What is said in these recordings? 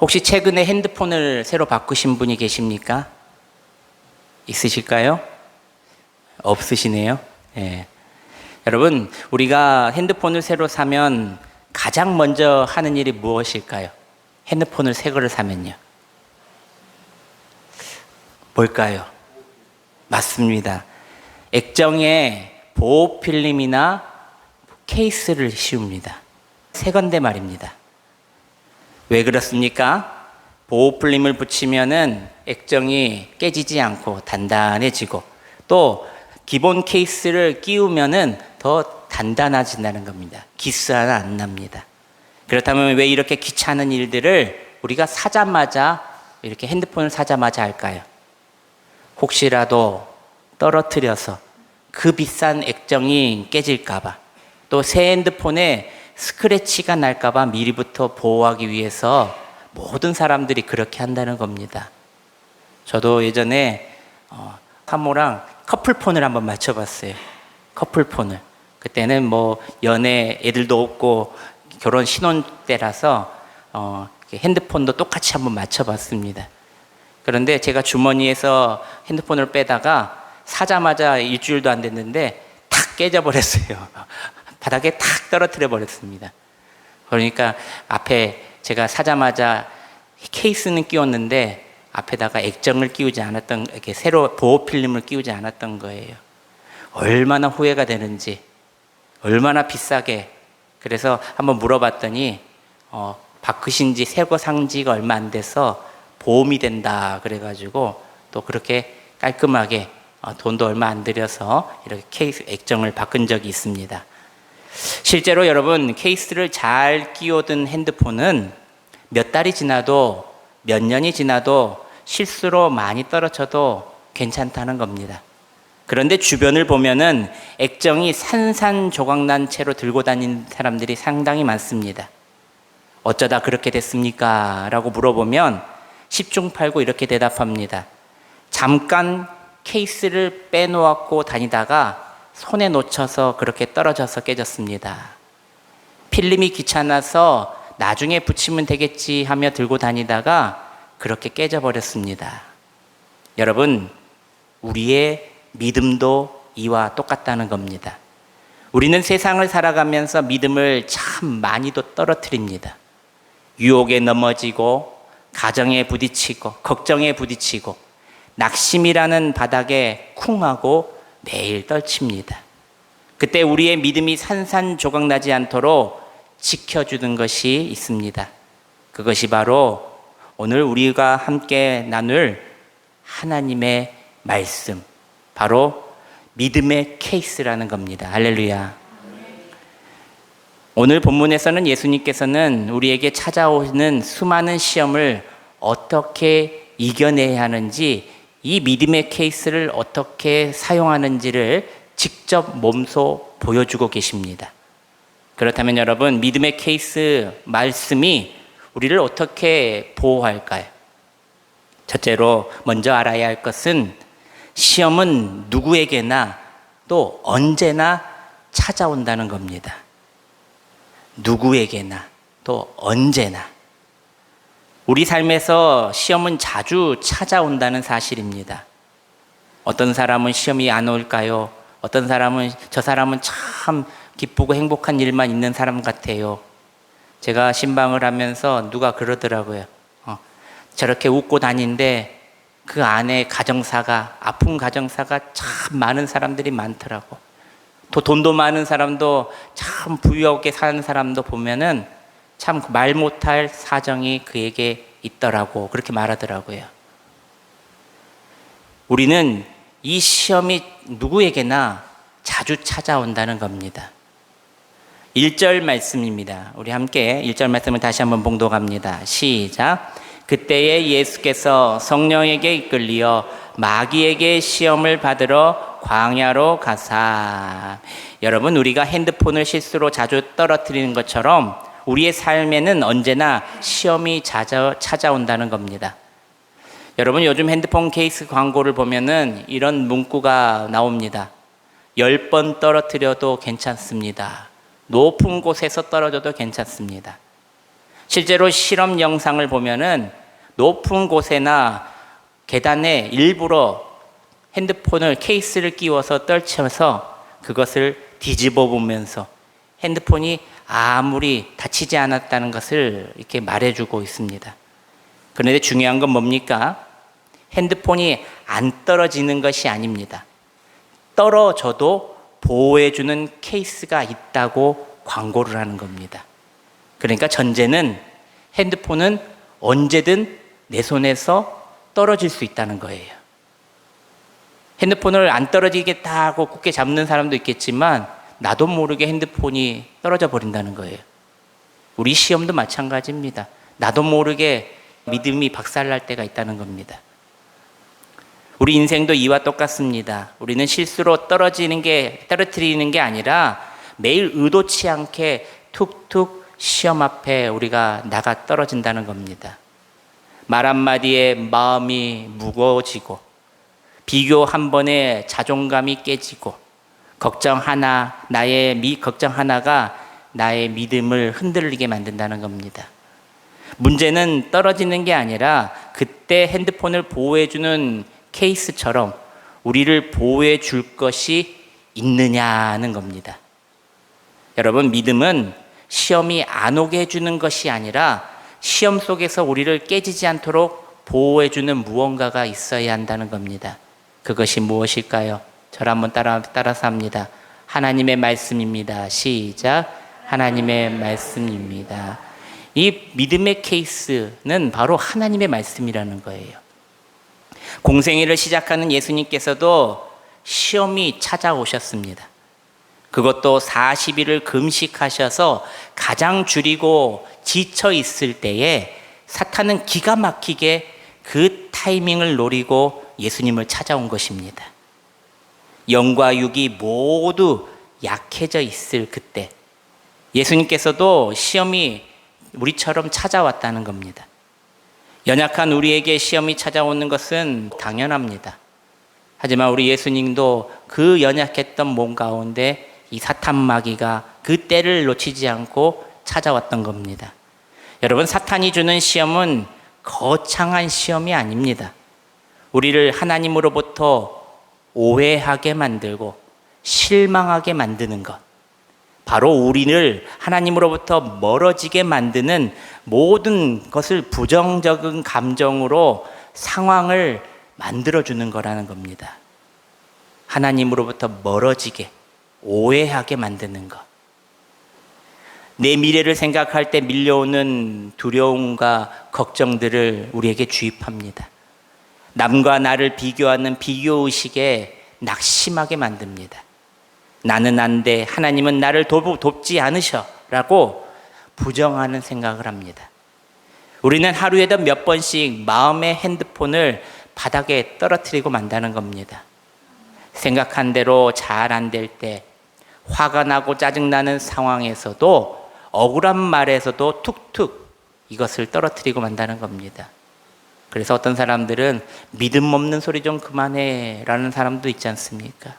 혹시 최근에 핸드폰을 새로 바꾸신 분이 계십니까? 있으실까요? 없으시네요. 예. 여러분, 우리가 핸드폰을 새로 사면 가장 먼저 하는 일이 무엇일까요? 핸드폰을 새 거를 사면요. 뭘까요? 맞습니다. 액정에 보호 필름이나 케이스를 씌웁니다. 새 건데 말입니다. 왜 그렇습니까? 보호 필름을 붙이면은 액정이 깨지지 않고 단단해지고, 또 기본 케이스를 끼우면은 더 단단해진다는 겁니다. 기스 하나 안 납니다. 그렇다면 왜 이렇게 귀찮은 일들을 우리가 사자마자, 이렇게 핸드폰을 사자마자 할까요? 혹시라도 떨어뜨려서 그 비싼 액정이 깨질까봐, 또 새 핸드폰에 스크래치가 날까봐 미리부터 보호하기 위해서 모든 사람들이 그렇게 한다는 겁니다. 저도 예전에 사모랑 커플폰을 한번 맞춰봤어요. 커플폰을. 그때는 뭐 연애 애들도 없고 결혼 신혼 때라서 핸드폰도 똑같이 한번 맞춰봤습니다. 그런데 제가 주머니에서 핸드폰을 빼다가 사자마자 일주일도 안 됐는데 탁 깨져버렸어요. 바닥에 탁 떨어뜨려 버렸습니다. 그러니까 앞에 제가 사자마자 케이스는 끼웠는데 앞에다가 액정을 끼우지 않았던, 이렇게 새로 보호 필름을 끼우지 않았던 거예요. 얼마나 후회가 되는지, 얼마나 비싸게. 그래서 한번 물어봤더니 바꾸신 지 새 거 산 지가 얼마 안 돼서 보험이 된다 그래가지고 또 그렇게 깔끔하게 돈도 얼마 안 들여서 이렇게 케이스 액정을 바꾼 적이 있습니다. 실제로 여러분, 케이스를 잘 끼워둔 핸드폰은 몇 달이 지나도, 몇 년이 지나도 실수로 많이 떨어져도 괜찮다는 겁니다. 그런데 주변을 보면은 액정이 산산조각난 채로 들고 다니는 사람들이 상당히 많습니다. 어쩌다 그렇게 됐습니까? 라고 물어보면 10중 8구 이렇게 대답합니다. 잠깐 케이스를 빼놓았고 다니다가 손에 놓쳐서 그렇게 떨어져서 깨졌습니다. 필름이 귀찮아서 나중에 붙이면 되겠지 하며 들고 다니다가 그렇게 깨져버렸습니다. 여러분, 우리의 믿음도 이와 똑같다는 겁니다. 우리는 세상을 살아가면서 믿음을 참 많이도 떨어뜨립니다. 유혹에 넘어지고, 가정에 부딪히고, 걱정에 부딪히고, 낙심이라는 바닥에 쿵하고 매일 떨칩니다. 그때 우리의 믿음이 산산조각 나지 않도록 지켜주는 것이 있습니다. 그것이 바로 오늘 우리가 함께 나눌 하나님의 말씀, 바로 믿음의 케이스라는 겁니다. 할렐루야. 오늘 본문에서는 예수님께서는 우리에게 찾아오는 수많은 시험을 어떻게 이겨내야 하는지, 이 믿음의 케이스를 어떻게 사용하는지를 직접 몸소 보여주고 계십니다. 그렇다면 여러분, 믿음의 케이스 말씀이 우리를 어떻게 보호할까요? 첫째로 먼저 알아야 할 것은 시험은 누구에게나 또 언제나 찾아온다는 겁니다. 누구에게나 또 언제나. 우리 삶에서 시험은 자주 찾아온다는 사실입니다. 어떤 사람은 시험이 안 올까요? 어떤 사람은 저 사람은 참 기쁘고 행복한 일만 있는 사람 같아요. 제가 신방을 하면서 누가 그러더라고요. 저렇게 웃고 다니는데 그 안에 가정사가, 아픈 가정사가 참 많은 사람들이 많더라고. 또 돈도 많은 사람도, 참 부유하게 사는 사람도 보면은 참 말 못할 사정이 그에게 있더라고. 그렇게 말하더라고요. 우리는 이 시험이 누구에게나 자주 찾아온다는 겁니다. 1절 말씀입니다. 우리 함께 1절 말씀을 다시 한번 봉독합니다. 시작. 그때에 예수께서 성령에게 이끌리어 마귀에게 시험을 받으러 광야로 가사. 여러분, 우리가 핸드폰을 실수로 자주 떨어뜨리는 것처럼 우리의 삶에는 언제나 시험이 찾아온다는 겁니다. 여러분, 요즘 핸드폰 케이스 광고를 보면은 이런 문구가 나옵니다. 10번 떨어뜨려도 괜찮습니다. 높은 곳에서 떨어져도 괜찮습니다. 실제로 실험 영상을 보면은 높은 곳에나 계단에 일부러 핸드폰을 케이스를 끼워서 떨쳐서 그것을 뒤집어 보면서 핸드폰이 아무리 다치지 않았다는 것을 이렇게 말해주고 있습니다. 그런데 중요한 건 뭡니까? 핸드폰이 안 떨어지는 것이 아닙니다. 떨어져도 보호해주는 케이스가 있다고 광고를 하는 겁니다. 그러니까 전제는 핸드폰은 언제든 내 손에서 떨어질 수 있다는 거예요. 핸드폰을 안 떨어지겠다 하고 굳게 잡는 사람도 있겠지만 나도 모르게 핸드폰이 떨어져 버린다는 거예요. 우리 시험도 마찬가지입니다. 나도 모르게 믿음이 박살날 때가 있다는 겁니다. 우리 인생도 이와 똑같습니다. 우리는 실수로 떨어뜨리는 게 아니라 매일 의도치 않게 툭툭 시험 앞에 우리가 나가 떨어진다는 겁니다. 말 한마디에 마음이 무거워지고 비교 한 번에 자존감이 깨지고 걱정 하나가 나의 믿음을 흔들리게 만든다는 겁니다. 문제는 떨어지는 게 아니라 그때 핸드폰을 보호해주는 케이스처럼 우리를 보호해 줄 것이 있느냐는 겁니다. 여러분, 믿음은 시험이 안 오게 해주는 것이 아니라 시험 속에서 우리를 깨지지 않도록 보호해주는 무언가가 있어야 한다는 겁니다. 그것이 무엇일까요? 저를 한번 따라서 합니다. 하나님의 말씀입니다. 시작. 하나님의 말씀입니다. 이 믿음의 케이스는 바로 하나님의 말씀이라는 거예요. 공생애를 시작하는 예수님께서도 시험이 찾아오셨습니다. 그것도 40일을 금식하셔서 가장 줄이고 지쳐 있을 때에 사탄은 기가 막히게 그 타이밍을 노리고 예수님을 찾아온 것입니다. 영과 육이 모두 약해져 있을 그때 예수님께서도 시험이 우리처럼 찾아왔다는 겁니다. 연약한 우리에게 시험이 찾아오는 것은 당연합니다. 하지만 우리 예수님도 그 연약했던 몸 가운데 이 사탄 마귀가 그 때를 놓치지 않고 찾아왔던 겁니다. 여러분, 사탄이 주는 시험은 거창한 시험이 아닙니다. 우리를 하나님으로부터 오해하게 만들고 실망하게 만드는 것, 바로 우리를 하나님으로부터 멀어지게 만드는 모든 것을 부정적인 감정으로 상황을 만들어주는 거라는 겁니다. 하나님으로부터 멀어지게, 오해하게 만드는 것. 내 미래를 생각할 때 밀려오는 두려움과 걱정들을 우리에게 주입합니다. 남과 나를 비교하는 비교의식에 낙심하게 만듭니다. 나는 안 돼, 하나님은 나를 돕지 않으셔 라고 부정하는 생각을 합니다. 우리는 하루에도 몇 번씩 마음의 핸드폰을 바닥에 떨어뜨리고 만다는 겁니다. 생각한 대로 잘 안 될 때, 화가 나고 짜증나는 상황에서도, 억울한 말에서도 툭툭 이것을 떨어뜨리고 만다는 겁니다. 그래서 어떤 사람들은 믿음 없는 소리 좀 그만해 라는 사람도 있지 않습니까?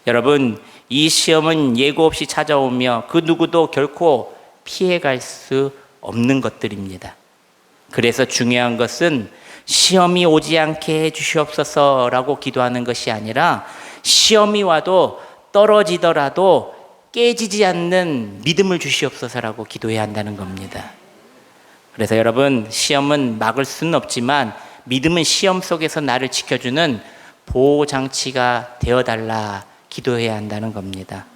여러분, 이 시험은 예고 없이 찾아오며 그 누구도 결코 피해갈 수 없는 것들입니다. 그래서 중요한 것은 시험이 오지 않게 해주시옵소서라고 기도하는 것이 아니라 시험이 와도 떨어지더라도 깨지지 않는 믿음을 주시옵소서라고 기도해야 한다는 겁니다. 그래서 여러분, 시험은 막을 수는 없지만 믿음은 시험 속에서 나를 지켜주는 보호장치가 되어달라 기도해야 한다는 겁니다.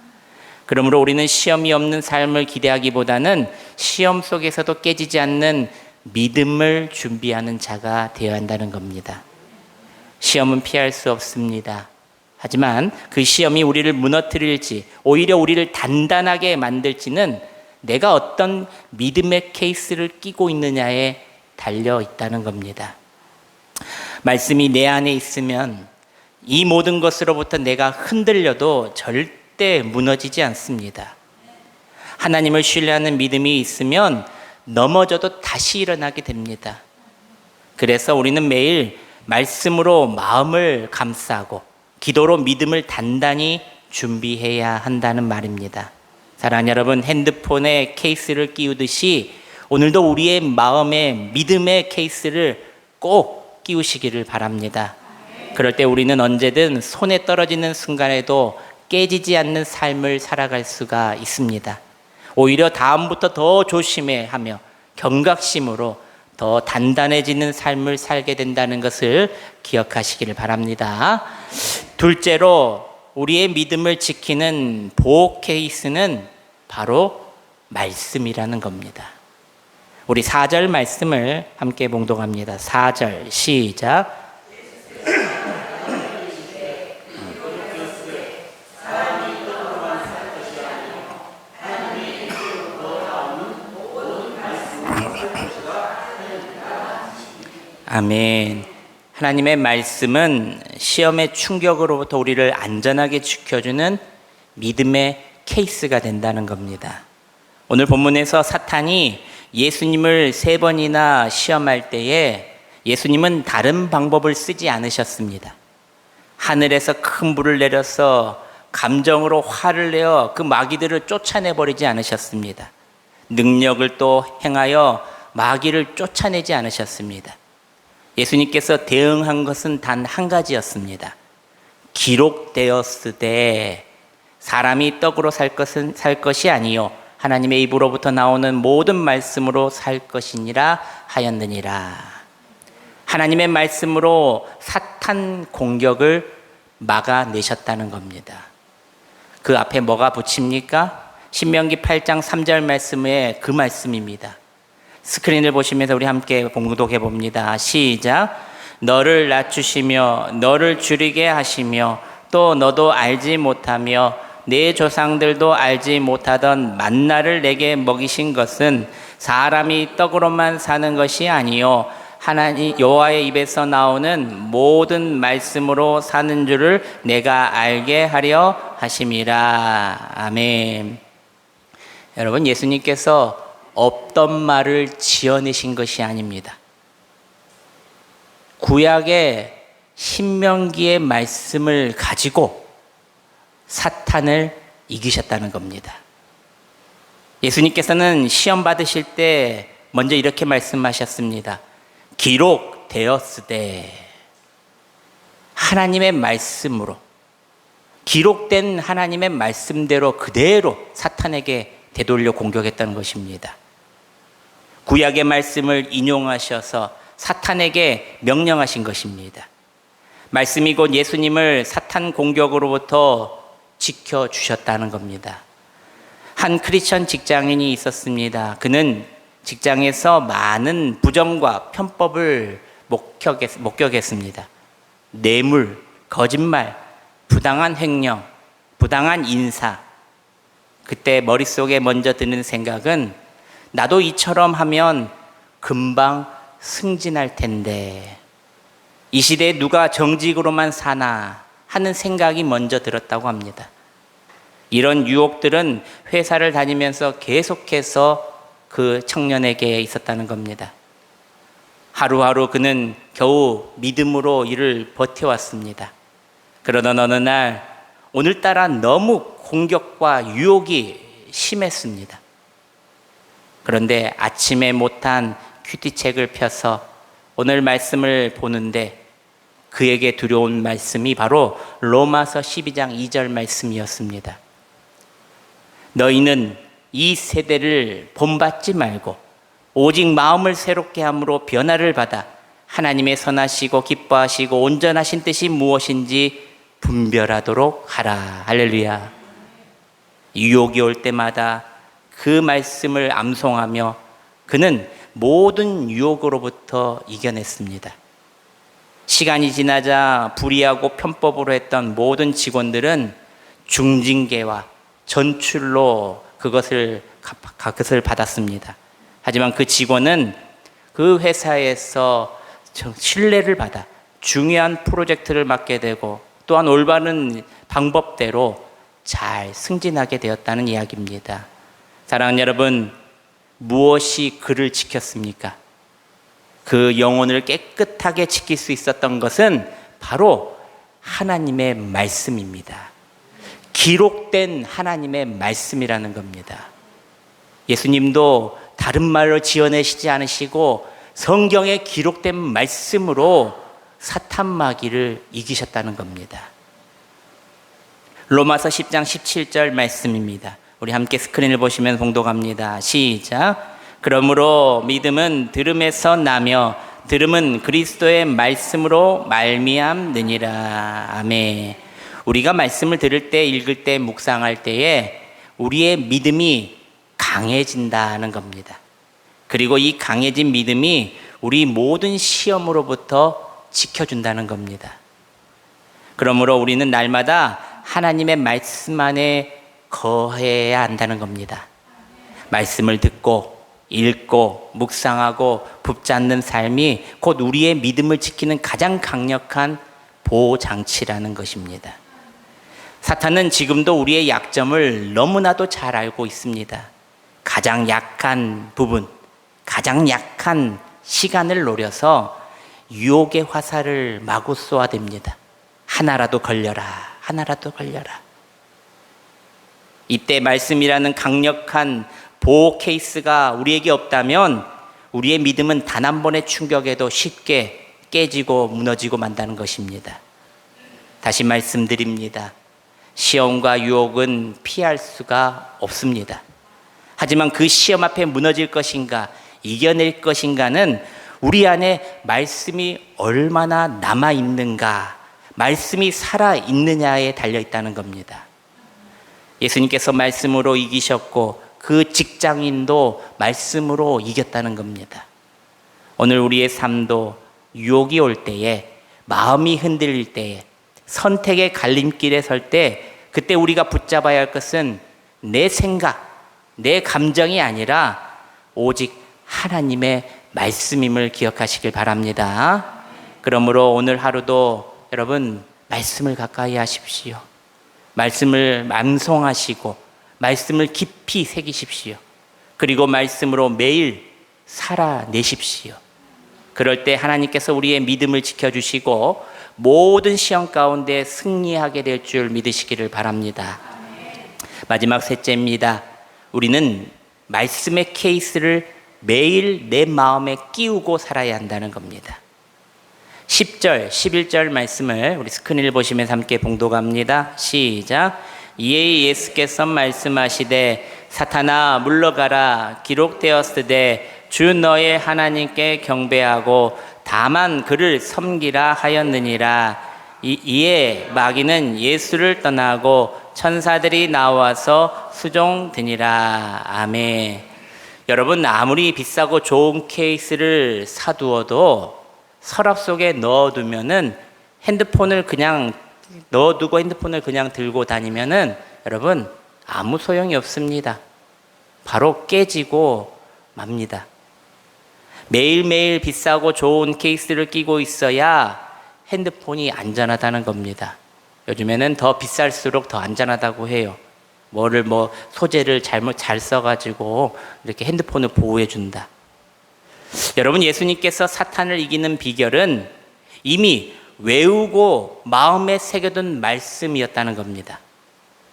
그러므로 우리는 시험이 없는 삶을 기대하기보다는 시험 속에서도 깨지지 않는 믿음을 준비하는 자가 되어야 한다는 겁니다. 시험은 피할 수 없습니다. 하지만 그 시험이 우리를 무너뜨릴지 오히려 우리를 단단하게 만들지는 내가 어떤 믿음의 케이스를 끼고 있느냐에 달려 있다는 겁니다. 말씀이 내 안에 있으면 이 모든 것으로부터 내가 흔들려도 절대 무너지지 않습니다. 하나님을 신뢰하는 믿음이 있으면 넘어져도 다시 일어나게 됩니다. 그래서 우리는 매일 말씀으로 마음을 감싸고 기도로 믿음을 단단히 준비해야 한다는 말입니다. 사랑하는 여러분, 핸드폰에 케이스를 끼우듯이 오늘도 우리의 마음에 믿음의 케이스를 꼭 끼우시기를 바랍니다. 그럴 때 우리는 언제든 손에 떨어지는 순간에도 깨지지 않는 삶을 살아갈 수가 있습니다. 오히려 다음부터 더 조심해하며 경각심으로 더 단단해지는 삶을 살게 된다는 것을 기억하시기를 바랍니다. 둘째로 우리의 믿음을 지키는 보호 케이스는 바로 말씀이라는 겁니다. 우리 4절 말씀을 함께 봉독합니다. 4절 시작. 아멘. 하나님의 말씀은 시험의 충격으로부터 우리를 안전하게 지켜주는 믿음의 케이스가 된다는 겁니다. 오늘 본문에서 사탄이 예수님을 3번이나 시험할 때에 예수님은 다른 방법을 쓰지 않으셨습니다. 하늘에서 큰 불을 내려서 감정으로 화를 내어 그 마귀들을 쫓아내버리지 않으셨습니다. 능력을 또 행하여 마귀를 쫓아내지 않으셨습니다. 예수님께서 대응한 것은 단 한 가지였습니다. 기록되었으되 사람이 떡으로 살 것이 아니요 하나님의 입으로부터 나오는 모든 말씀으로 살 것이니라 하였느니라. 하나님의 말씀으로 사탄 공격을 막아내셨다는 겁니다. 그 앞에 뭐가 붙입니까? 신명기 8장 3절 말씀에 그 말씀입니다. 스크린을 보시면서 우리 함께 봉독해 봅니다. 시작. 너를 낮추시며 너를 줄이게 하시며 또 너도 알지 못하며 내 조상들도 알지 못하던 만나를 내게 먹이신 것은 사람이 떡으로만 사는 것이 아니요 하나님 여호와의 입에서 나오는 모든 말씀으로 사는 줄을 내가 알게 하려 하심이라. 아멘. 여러분, 예수님께서 없던 말을 지어내신 것이 아닙니다. 구약의 신명기의 말씀을 가지고 사탄을 이기셨다는 겁니다. 예수님께서는 시험 받으실 때 먼저 이렇게 말씀하셨습니다. 기록되었으되 하나님의 말씀으로, 기록된 하나님의 말씀대로 그대로 사탄에게 되돌려 공격했다는 것입니다. 구약의 말씀을 인용하셔서 사탄에게 명령하신 것입니다. 말씀이 곧 예수님을 사탄 공격으로부터 지켜주셨다는 겁니다. 한 크리스천 직장인이 있었습니다. 그는 직장에서 많은 부정과 편법을 목격했습니다. 뇌물, 거짓말, 부당한 횡령, 부당한 인사. 그때 머릿속에 먼저 드는 생각은 나도 이처럼 하면 금방 승진할 텐데 이 시대에 누가 정직으로만 사나 하는 생각이 먼저 들었다고 합니다. 이런 유혹들은 회사를 다니면서 계속해서 그 청년에게 있었다는 겁니다. 하루하루 그는 겨우 믿음으로 이를 버텨왔습니다. 그러던 어느 날 오늘따라 너무 공격과 유혹이 심했습니다. 그런데 아침에 못한 큐티책을 펴서 오늘 말씀을 보는데 그에게 들어온 말씀이 바로 로마서 12장 2절 말씀이었습니다. 너희는 이 세대를 본받지 말고 오직 마음을 새롭게 함으로 변화를 받아 하나님의 선하시고 기뻐하시고 온전하신 뜻이 무엇인지 분별하도록 하라. 할렐루야. 유혹이 올 때마다 그 말씀을 암송하며 그는 모든 유혹으로부터 이겨냈습니다. 시간이 지나자 불의하고 편법으로 했던 모든 직원들은 중징계와 전출로 그것을 받았습니다. 하지만 그 직원은 그 회사에서 신뢰를 받아 중요한 프로젝트를 맡게 되고 또한 올바른 방법대로 잘 승진하게 되었다는 이야기입니다. 사랑하는 여러분, 무엇이 그를 지켰습니까? 그 영혼을 깨끗하게 지킬 수 있었던 것은 바로 하나님의 말씀입니다. 기록된 하나님의 말씀이라는 겁니다. 예수님도 다른 말로 지어내시지 않으시고 성경에 기록된 말씀으로 사탄 마귀를 이기셨다는 겁니다. 로마서 10장 17절 말씀입니다. 우리 함께 스크린을 보시면 봉독합니다. 시작. 그러므로 믿음은 들음에서 나며 들음은 그리스도의 말씀으로 말미암느니라. 아멘. 우리가 말씀을 들을 때, 읽을 때, 묵상할 때에 우리의 믿음이 강해진다는 겁니다. 그리고 이 강해진 믿음이 우리 모든 시험으로부터 지켜준다는 겁니다. 그러므로 우리는 날마다 하나님의 말씀 안에 거해야 한다는 겁니다. 말씀을 듣고 읽고 묵상하고 붙잡는 삶이 곧 우리의 믿음을 지키는 가장 강력한 보호장치라는 것입니다. 사탄은 지금도 우리의 약점을 너무나도 잘 알고 있습니다. 가장 약한 부분, 가장 약한 시간을 노려서 유혹의 화살을 마구 쏘아댑니다. 하나라도 걸려라, 하나라도 걸려라. 이때 말씀이라는 강력한 보호 케이스가 우리에게 없다면 우리의 믿음은 단 한 번의 충격에도 쉽게 깨지고 무너지고 만다는 것입니다. 다시 말씀드립니다. 시험과 유혹은 피할 수가 없습니다. 하지만 그 시험 앞에 무너질 것인가, 이겨낼 것인가는 우리 안에 말씀이 얼마나 남아있는가, 말씀이 살아있느냐에 달려있다는 겁니다. 예수님께서 말씀으로 이기셨고 그 직장인도 말씀으로 이겼다는 겁니다. 오늘 우리의 삶도 유혹이 올 때에, 마음이 흔들릴 때에, 선택의 갈림길에 설 때, 그때 우리가 붙잡아야 할 것은 내 생각, 내 감정이 아니라 오직 하나님의 말씀임을 기억하시길 바랍니다. 그러므로 오늘 하루도 여러분 말씀을 가까이 하십시오. 말씀을 암송하시고 말씀을 깊이 새기십시오. 그리고 말씀으로 매일 살아내십시오. 그럴 때 하나님께서 우리의 믿음을 지켜주시고 모든 시험 가운데 승리하게 될 줄 믿으시기를 바랍니다. 마지막 셋째입니다. 우리는 말씀의 케이스를 매일 내 마음에 끼우고 살아야 한다는 겁니다. 10절, 11절 말씀을 우리 스크린을 보시면서 함께 봉독합니다. 시작. 이에 예수께서 말씀하시되 사탄아 물러가라. 기록되었으되 주 너의 하나님께 경배하고 다만 그를 섬기라 하였느니라. 이에 마귀는 예수를 떠나고 천사들이 나와서 수종드니라. 아멘. 여러분, 아무리 비싸고 좋은 케이스를 사두어도 서랍 속에 넣어두면은 핸드폰을 그냥 넣어두고 핸드폰을 그냥 들고 다니면은 여러분 아무 소용이 없습니다. 바로 깨지고 맙니다. 매일매일 비싸고 좋은 케이스를 끼고 있어야 핸드폰이 안전하다는 겁니다. 요즘에는 더 비쌀수록 더 안전하다고 해요. 소재를 잘 써가지고 이렇게 핸드폰을 보호해 준다. 여러분, 예수님께서 사탄을 이기는 비결은 이미 외우고 마음에 새겨둔 말씀이었다는 겁니다.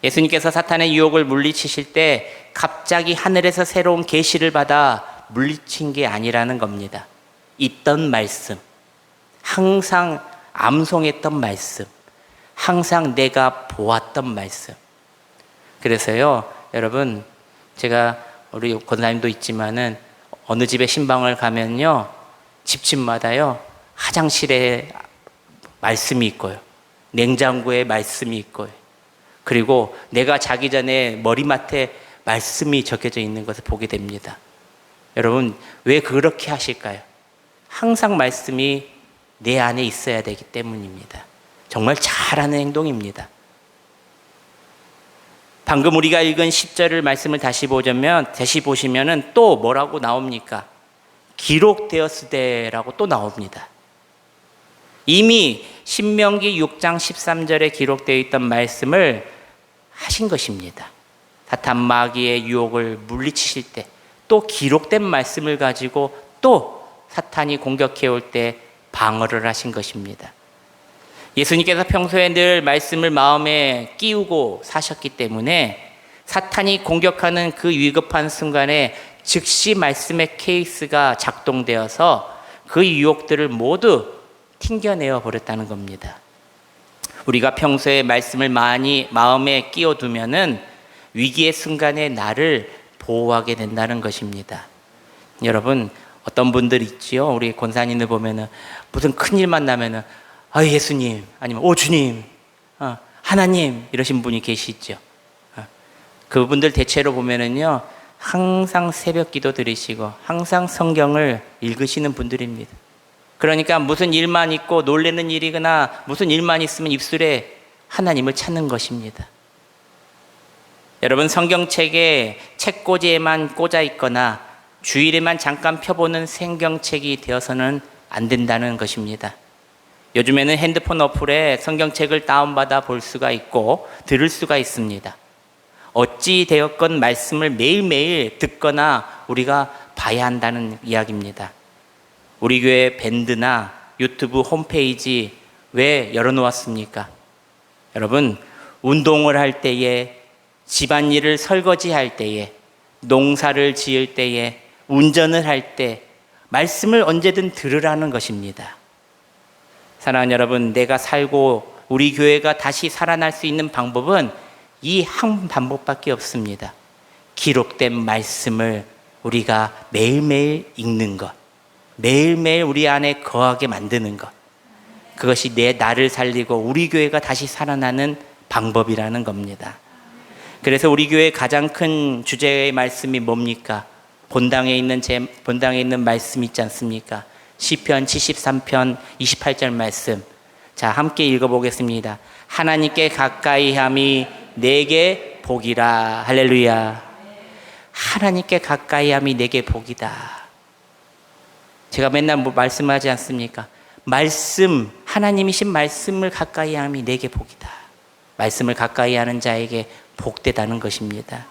예수님께서 사탄의 유혹을 물리치실 때 갑자기 하늘에서 새로운 계시를 받아 물리친 게 아니라는 겁니다. 있던 말씀, 항상 암송했던 말씀, 항상 내가 보았던 말씀. 그래서요, 여러분, 제가 우리 권사님도 있지만은 어느 집에 신방을 가면요, 집집마다요 화장실에 말씀이 있고요, 냉장고에 말씀이 있고요, 그리고 내가 자기 전에 머리맡에 말씀이 적혀져 있는 것을 보게 됩니다. 여러분, 왜 그렇게 하실까요? 항상 말씀이 내 안에 있어야 되기 때문입니다. 정말 잘하는 행동입니다. 방금 우리가 읽은 10절을 말씀을 다시 보시면은 또 뭐라고 나옵니까? 기록되었으되라고 또 나옵니다. 이미 신명기 6장 13절에 기록되어 있던 말씀을 하신 것입니다. 사탄 마귀의 유혹을 물리치실 때 또 기록된 말씀을 가지고 또 사탄이 공격해 올 때 방어를 하신 것입니다. 예수님께서 평소에 늘 말씀을 마음에 끼우고 사셨기 때문에 사탄이 공격하는 그 위급한 순간에 즉시 말씀의 케이스가 작동되어서 그 유혹들을 모두 튕겨내어 버렸다는 겁니다. 우리가 평소에 말씀을 많이 마음에 끼워두면은 위기의 순간에 나를 보호하게 된다는 것입니다. 여러분, 어떤 분들 있지요? 우리 권사님들 보면은 무슨 큰일만 나면은 예수님, 아니면 오 주님, 하나님 이러신 분이 계시죠. 그분들 대체로 보면은요, 항상 새벽 기도 들으시고 항상 성경을 읽으시는 분들입니다. 그러니까 무슨 일만 있고 놀라는 일이거나 무슨 일만 있으면 입술에 하나님을 찾는 것입니다. 여러분, 성경책에 책꽂이에만 꽂아 있거나 주일에만 잠깐 펴보는 성경책이 되어서는 안 된다는 것입니다. 요즘에는 핸드폰 어플에 성경책을 다운받아 볼 수가 있고 들을 수가 있습니다. 어찌 되었건 말씀을 매일매일 듣거나 우리가 봐야 한다는 이야기입니다. 우리 교회 밴드나 유튜브 홈페이지 왜 열어놓았습니까? 여러분, 운동을 할 때에, 집안일을 설거지할 때에, 농사를 지을 때에, 운전을 할 때 말씀을 언제든 들으라는 것입니다. 사랑하는 여러분, 내가 살고 우리 교회가 다시 살아날 수 있는 방법은 이 한 방법밖에 없습니다. 기록된 말씀을 우리가 매일매일 읽는 것, 매일매일 우리 안에 거하게 만드는 것, 그것이 나를 살리고 우리 교회가 다시 살아나는 방법이라는 겁니다. 그래서 우리 교회의 가장 큰 주제의 말씀이 뭡니까? 본당에 있는 말씀 있지 않습니까? 시편 73편 28절 말씀. 자, 함께 읽어보겠습니다. 하나님께 가까이 함이 내게 복이라. 할렐루야. 하나님께 가까이 함이 내게 복이다. 제가 맨날 말씀하지 않습니까? 말씀, 하나님이신 말씀을 가까이 함이 내게 복이다. 말씀을 가까이 하는 자에게 복되다는 것입니다.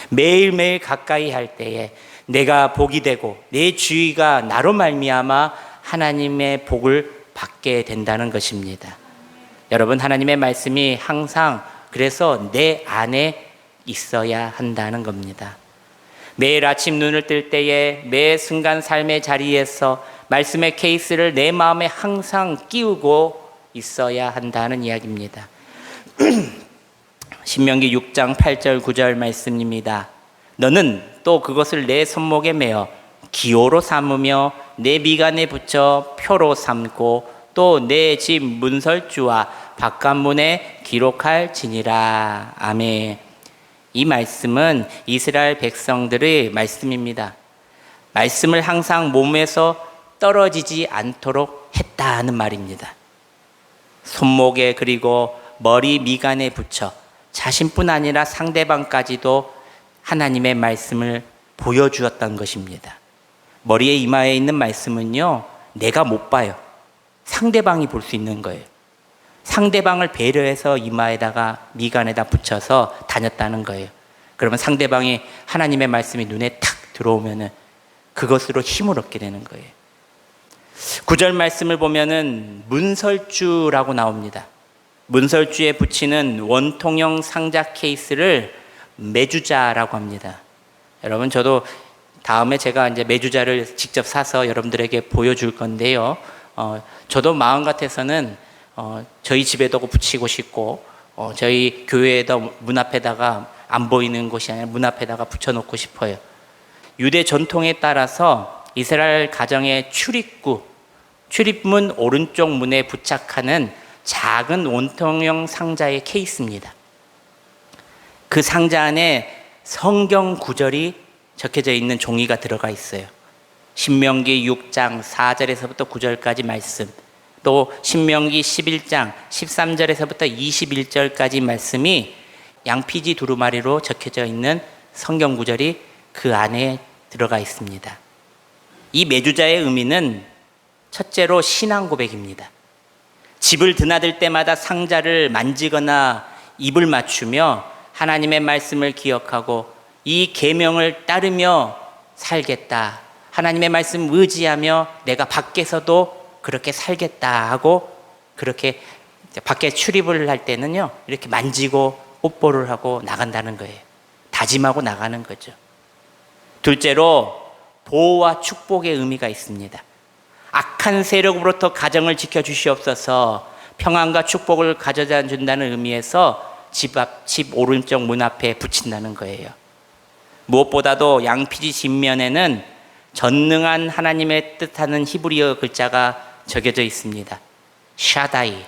매일매일 가까이 할 때에 내가 복이 되고 내 주위가 나로 말미암아 하나님의 복을 받게 된다는 것입니다. 여러분, 하나님의 말씀이 항상 그래서 내 안에 있어야 한다는 겁니다. 매일 아침 눈을 뜰 때에 매 순간 삶의 자리에서 말씀의 케이스를 내 마음에 항상 끼우고 있어야 한다는 이야기입니다. 신명기 6장 8절 9절 말씀입니다. 너는 또 그것을 내 손목에 매어 기호로 삼으며 내 미간에 붙여 표로 삼고 또 내 집 문설주와 바깥문에 기록할지니라. 아멘. 이 말씀은 이스라엘 백성들의 말씀입니다. 말씀을 항상 몸에서 떨어지지 않도록 했다는 말입니다. 손목에 그리고 머리 미간에 붙여 자신뿐 아니라 상대방까지도 하나님의 말씀을 보여주었던 것입니다. 머리에 이마에 있는 말씀은요, 내가 못 봐요. 상대방이 볼 수 있는 거예요. 상대방을 배려해서 이마에다가 미간에다 붙여서 다녔다는 거예요. 그러면 상대방이 하나님의 말씀이 눈에 탁 들어오면은 그것으로 힘을 얻게 되는 거예요. 9절 말씀을 보면은 문설주라고 나옵니다. 문설주에 붙이는 원통형 상자 케이스를 매주자라고 합니다. 여러분, 저도 다음에 제가 이제 매주자를 직접 사서 여러분들에게 보여줄 건데요. 저도 마음 같아서는 저희 집에도 붙이고 싶고 저희 교회에도 문 앞에다가 안 보이는 곳이 아니라 문 앞에다가 붙여놓고 싶어요. 유대 전통에 따라서 이스라엘 가정의 출입문 오른쪽 문에 부착하는 작은 원통형 상자의 케이스입니다. 그 상자 안에 성경 구절이 적혀져 있는 종이가 들어가 있어요. 신명기 6장 4절에서부터 9절까지 말씀, 또 신명기 11장 13절에서부터 21절까지 말씀이 양피지 두루마리로 적혀져 있는 성경 구절이 그 안에 들어가 있습니다. 이 매주자의 의미는 첫째로 신앙 고백입니다. 집을 드나들 때마다 상자를 만지거나 입을 맞추며 하나님의 말씀을 기억하고 이 계명을 따르며 살겠다, 하나님의 말씀 의지하며 내가 밖에서도 그렇게 살겠다 하고, 그렇게 밖에 출입을 할 때는요, 이렇게 만지고 뽀뽀를 하고 나간다는 거예요. 다짐하고 나가는 거죠. 둘째로 보호와 축복의 의미가 있습니다. 악한 세력으로부터 가정을 지켜주시옵소서, 평안과 축복을 가져다 준다는 의미에서 집 오른쪽 문 앞에 붙인다는 거예요. 무엇보다도 양피지 뒷면에는 전능한 하나님의 뜻하는 히브리어 글자가 적혀져 있습니다. 샤다이.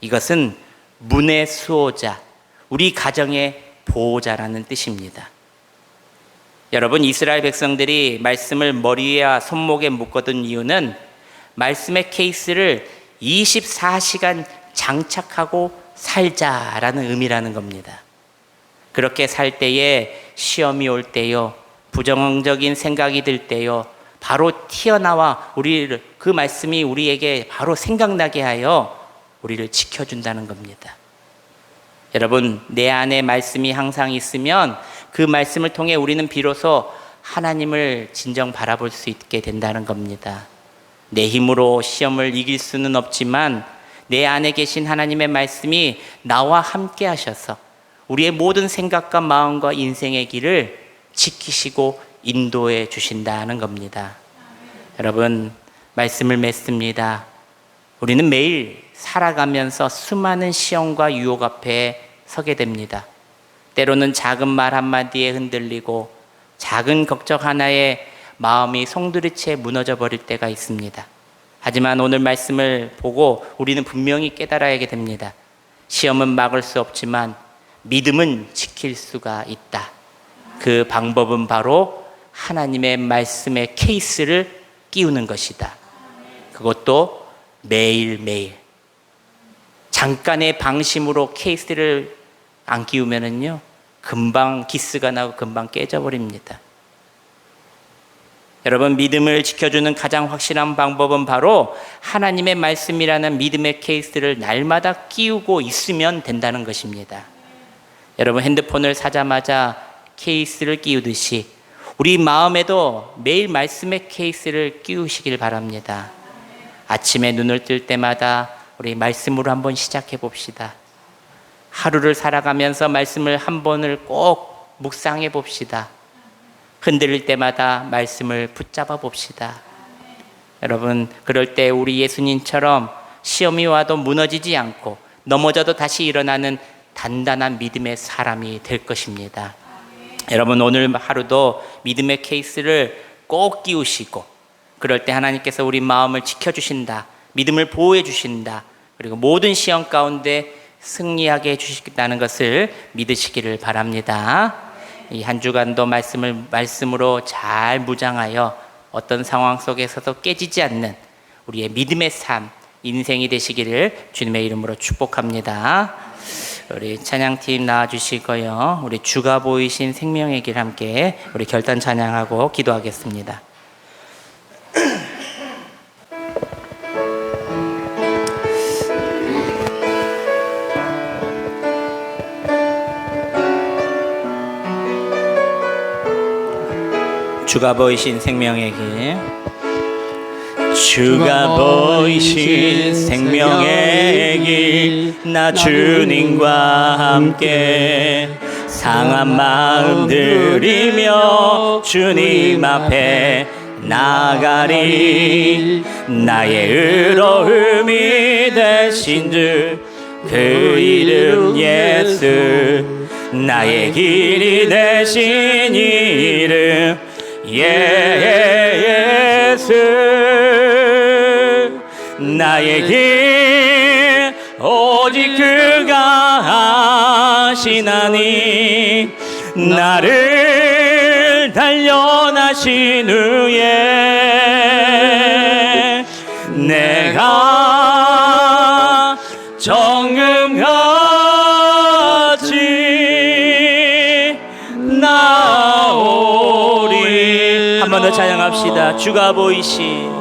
이것은 문의 수호자, 우리 가정의 보호자라는 뜻입니다. 여러분, 이스라엘 백성들이 말씀을 머리와 손목에 묶어둔 이유는 말씀의 케이스를 24시간 장착하고 살자라는 의미라는 겁니다. 그렇게 살 때에 시험이 올 때요, 부정적인 생각이 들 때요, 바로 튀어나와 그 말씀이 우리에게 바로 생각나게 하여 우리를 지켜준다는 겁니다. 여러분, 내 안에 말씀이 항상 있으면 그 말씀을 통해 우리는 비로소 하나님을 진정 바라볼 수 있게 된다는 겁니다. 내 힘으로 시험을 이길 수는 없지만 내 안에 계신 하나님의 말씀이 나와 함께 하셔서 우리의 모든 생각과 마음과 인생의 길을 지키시고 인도해 주신다는 겁니다. 여러분, 말씀을 맺습니다. 우리는 매일 살아가면서 수많은 시험과 유혹 앞에 서게 됩니다. 때로는 작은 말 한마디에 흔들리고 작은 걱정 하나에 마음이 송두리째 무너져 버릴 때가 있습니다. 하지만 오늘 말씀을 보고 우리는 분명히 깨달아야 됩니다. 시험은 막을 수 없지만 믿음은 지킬 수가 있다. 그 방법은 바로 하나님의 말씀의 케이스를 끼우는 것이다. 그것도 매일매일. 잠깐의 방심으로 케이스를 안 끼우면은요, 금방 기스가 나고 금방 깨져버립니다. 여러분, 믿음을 지켜주는 가장 확실한 방법은 바로 하나님의 말씀이라는 믿음의 케이스를 날마다 끼우고 있으면 된다는 것입니다. 여러분, 핸드폰을 사자마자 케이스를 끼우듯이 우리 마음에도 매일 말씀의 케이스를 끼우시길 바랍니다. 아침에 눈을 뜰 때마다 우리 말씀으로 한번 시작해 봅시다. 하루를 살아가면서 말씀을 한 번을 꼭 묵상해 봅시다. 흔들릴 때마다 말씀을 붙잡아 봅시다. 여러분, 그럴 때 우리 예수님처럼 시험이 와도 무너지지 않고 넘어져도 다시 일어나는 단단한 믿음의 사람이 될 것입니다. 여러분, 오늘 하루도 믿음의 케이스를 꼭 끼우시고, 그럴 때 하나님께서 우리 마음을 지켜주신다, 믿음을 보호해 주신다, 그리고 모든 시험 가운데 승리하게 해주시겠다는 것을 믿으시기를 바랍니다. 이 한 주간도 말씀으로 잘 무장하여 어떤 상황 속에서도 깨지지 않는 우리의 믿음의 삶, 인생이 되시기를 주님의 이름으로 축복합니다. 우리 찬양팀 나와주시고요. 우리 주가 보이신 생명의 길 함께 우리 결단 찬양하고 기도하겠습니다. 주가 보이신 생명의 길, 주가 보이신 생명의 길, 나 주님과 함께 상한 마음 들이며 주님 앞에 나가리. 나의 의로움이 되신 주 그 이름 예수, 나의 길이 되신 이름 예수. 나의 길 오직 그가 하시나니, 나를 단련하신 후에 내가 정금같이 나오리. 한 번 더 찬양합시다. 주가 보이신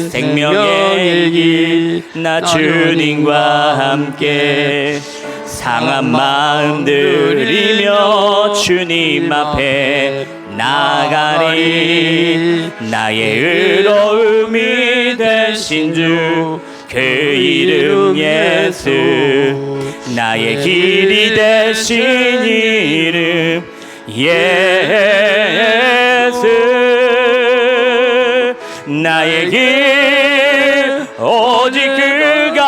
생명의 길, 나 주님과 함께 상한 마음 들이며 주님 앞에 나가리. 나의 의로움이 되신 주 그 이름 예수, 나의 길이 되신 이름 예수 나의 길 오직 그가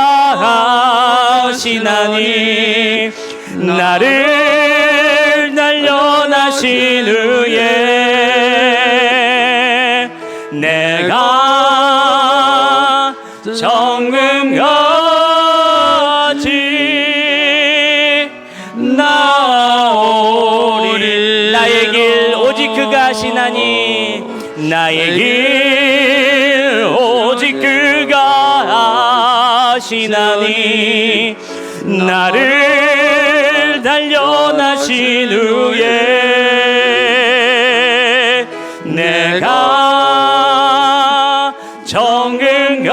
하시나니 나를 날려나신 후에 내가 정금같이 나오리 나의 길 오직 그가 하시나니 나의 길 오직 그가 하시나니 나를 단련하신 후에 내가 정금같이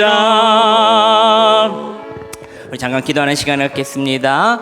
나오리라. 우리 잠깐 기도하는 시간을 갖겠습니다.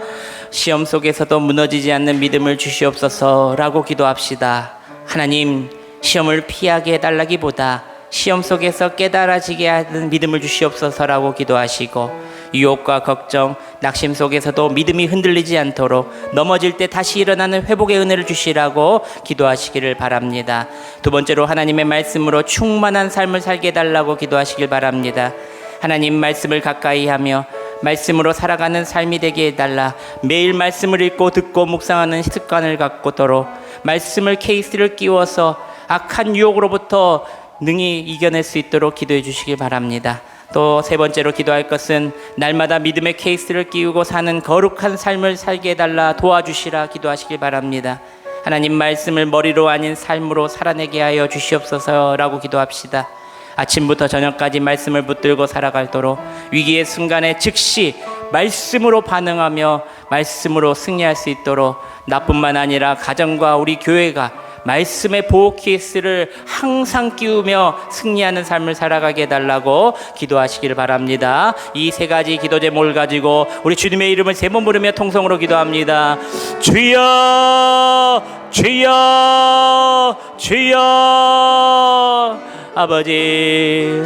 시험 속에서도 무너지지 않는 믿음을 주시옵소서라고 기도합시다. 하나님, 시험을 피하게 해달라기보다 시험 속에서 깨달아지게 하는 믿음을 주시옵소서라고 기도하시고, 유혹과 걱정, 낙심 속에서도 믿음이 흔들리지 않도록 넘어질 때 다시 일어나는 회복의 은혜를 주시라고 기도하시기를 바랍니다. 두 번째로 하나님의 말씀으로 충만한 삶을 살게 해달라고 기도하시길 바랍니다. 하나님 말씀을 가까이 하며 말씀으로 살아가는 삶이 되게 해달라. 매일 말씀을 읽고 듣고 묵상하는 습관을 갖고도록 말씀을 케이스를 끼워서 악한 유혹으로부터 능히 이겨낼 수 있도록 기도해 주시길 바랍니다. 또 세 번째로 기도할 것은 날마다 믿음의 케이스를 끼우고 사는 거룩한 삶을 살게 해달라 도와주시라 기도하시길 바랍니다. 하나님 말씀을 머리로 아닌 삶으로 살아내게 하여 주시옵소서라고 기도합시다. 아침부터 저녁까지 말씀을 붙들고 살아갈도록 위기의 순간에 즉시 말씀으로 반응하며 말씀으로 승리할 수 있도록 나뿐만 아니라 가정과 우리 교회가 말씀의 보호 케이스를 항상 끼우며 승리하는 삶을 살아가게 해달라고 기도하시길 바랍니다. 이 세 가지 기도 제목을 가지고 우리 주님의 이름을 세 번 부르며 통성으로 기도합니다. 주여 주여 주여. 아버지,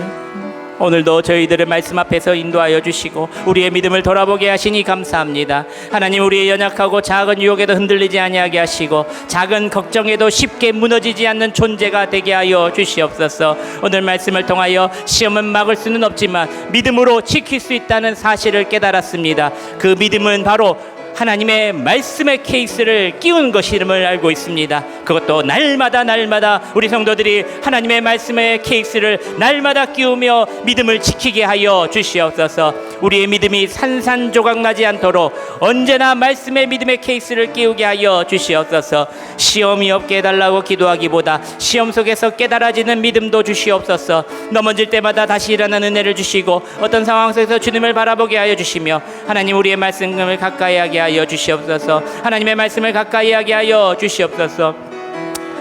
오늘도 저희들의 말씀 앞에서 인도하여 주시고 우리의 믿음을 돌아보게 하시니 감사합니다. 하나님, 우리의 연약하고 작은 유혹에도 흔들리지 아니하게 하시고 작은 걱정에도 쉽게 무너지지 않는 존재가 되게 하여 주시옵소서. 오늘 말씀을 통하여 시험은 막을 수는 없지만 믿음으로 지킬 수 있다는 사실을 깨달았습니다. 그 믿음은 바로 하나님의 말씀의 케이스를 끼운 것임을 알고 있습니다. 그것도 날마다 우리 성도들이 하나님의 말씀의 케이스를 날마다 끼우며 믿음을 지키게 하여 주시옵소서. 우리의 믿음이 산산조각 나지 않도록 언제나 말씀의 믿음의 케이스를 끼우게 하여 주시옵소서. 시험이 없게 해달라고 기도하기보다 시험 속에서 깨달아지는 믿음도 주시옵소서. 넘어질 때마다 다시 일어나는 은혜를 주시고 어떤 상황 속에서 주님을 바라보게 하여 주시며 하나님, 우리의 말씀을 가까이 하게 하여 주시옵소서. 하나님의 말씀을 가까이 하게 하여 주시옵소서.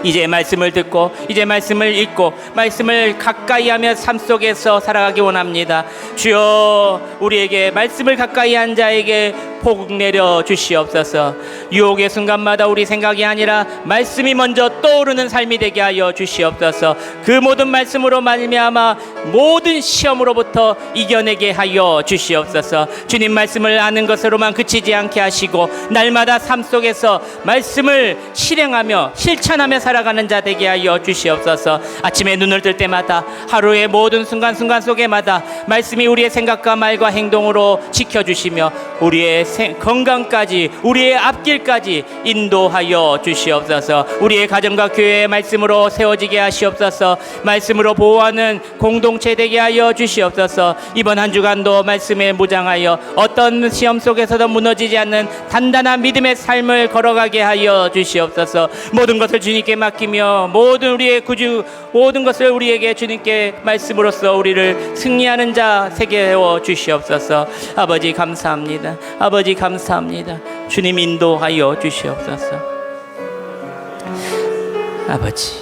이제 말씀을 듣고 이제 말씀을 읽고 말씀을 가까이 하며 삶 속에서 살아가기 원합니다. 주여, 우리에게 말씀을 가까이 한 자에게 복 내려 주시옵소서. 유혹의 순간마다 우리 생각이 아니라 말씀이 먼저 떠오르는 삶이 되게 하여 주시옵소서. 그 모든 말씀으로 말미암아 모든 시험으로부터 이겨내게 하여 주시옵소서. 주님 말씀을 아는 것으로만 그치지 않게 하시고 날마다 삶 속에서 말씀을 실행하며 실천하며 살아가는 자 되게 하여 주시옵소서. 아침에 눈을 뜰 때마다 하루의 모든 순간순간 속에마다 말씀이 우리의 생각과 말과 행동으로 지켜주시며 우리의 건강까지 우리의 앞길까지 인도하여 주시옵소서. 우리의 가정과 교회의 말씀으로 세워지게 하시옵소서. 말씀으로 보호하는 공동체 되게 하여 주시옵소서. 이번 한 주간도 말씀에 무장하여 어떤 시험 속에서도 무너지지 않는 단단한 믿음의 삶을 걸어가게 하여 주시옵소서. 모든 것을 주님께 맡기며 모든 우리의 구주 모든 것을 우리에게 주님께 말씀으로써 우리를 승리하는 자 되게 하여 주시옵소서. 아버지 감사합니다. 아버지 감사합니다. 주님 인도하여 주시옵소서. 아버지,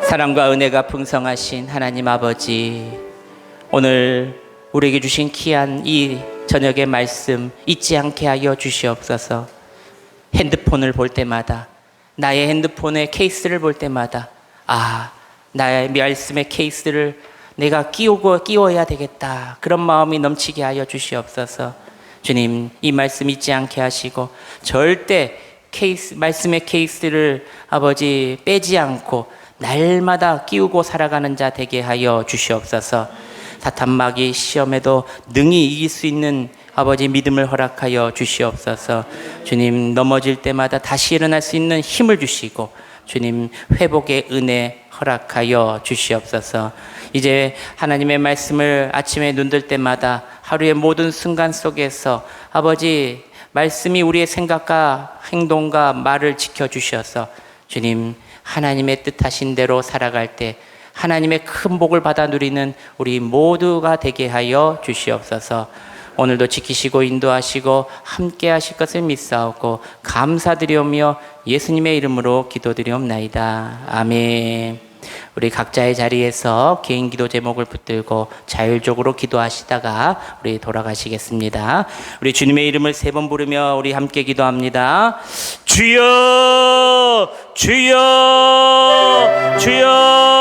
사랑과 은혜가 풍성하신 하나님 아버지, 오늘 우리에게 주신 귀한 이 저녁의 말씀 잊지 않게 하여 주시옵소서. 핸드폰을 볼 때마다, 나의 핸드폰의 케이스를 볼 때마다 나의 말씀의 케이스를 내가 끼워야 되겠다. 그런 마음이 넘치게 하여 주시옵소서. 주님, 이 말씀 잊지 않게 하시고 절대 말씀의 케이스를 아버지 빼지 않고 날마다 끼우고 살아가는 자 되게 하여 주시옵소서. 사탄마귀 시험에도 능히 이길 수 있는 아버지 믿음을 허락하여 주시옵소서. 주님, 넘어질 때마다 다시 일어날 수 있는 힘을 주시고 주님, 회복의 은혜 허락하여 주시옵소서. 이제 하나님의 말씀을 아침에 눈들 때마다 하루의 모든 순간 속에서 아버지 말씀이 우리의 생각과 행동과 말을 지켜주셔서 주님, 하나님의 뜻하신 대로 살아갈 때 하나님의 큰 복을 받아 누리는 우리 모두가 되게 하여 주시옵소서. 오늘도 지키시고 인도하시고 함께 하실 것을 믿사오고 감사드리오며 예수님의 이름으로 기도드리옵나이다. 아멘. 우리 각자의 자리에서 개인 기도 제목을 붙들고 자율적으로 기도하시다가 우리 돌아가시겠습니다. 우리 주님의 이름을 3번 부르며 우리 함께 기도합니다. 주여, 주여, 주여.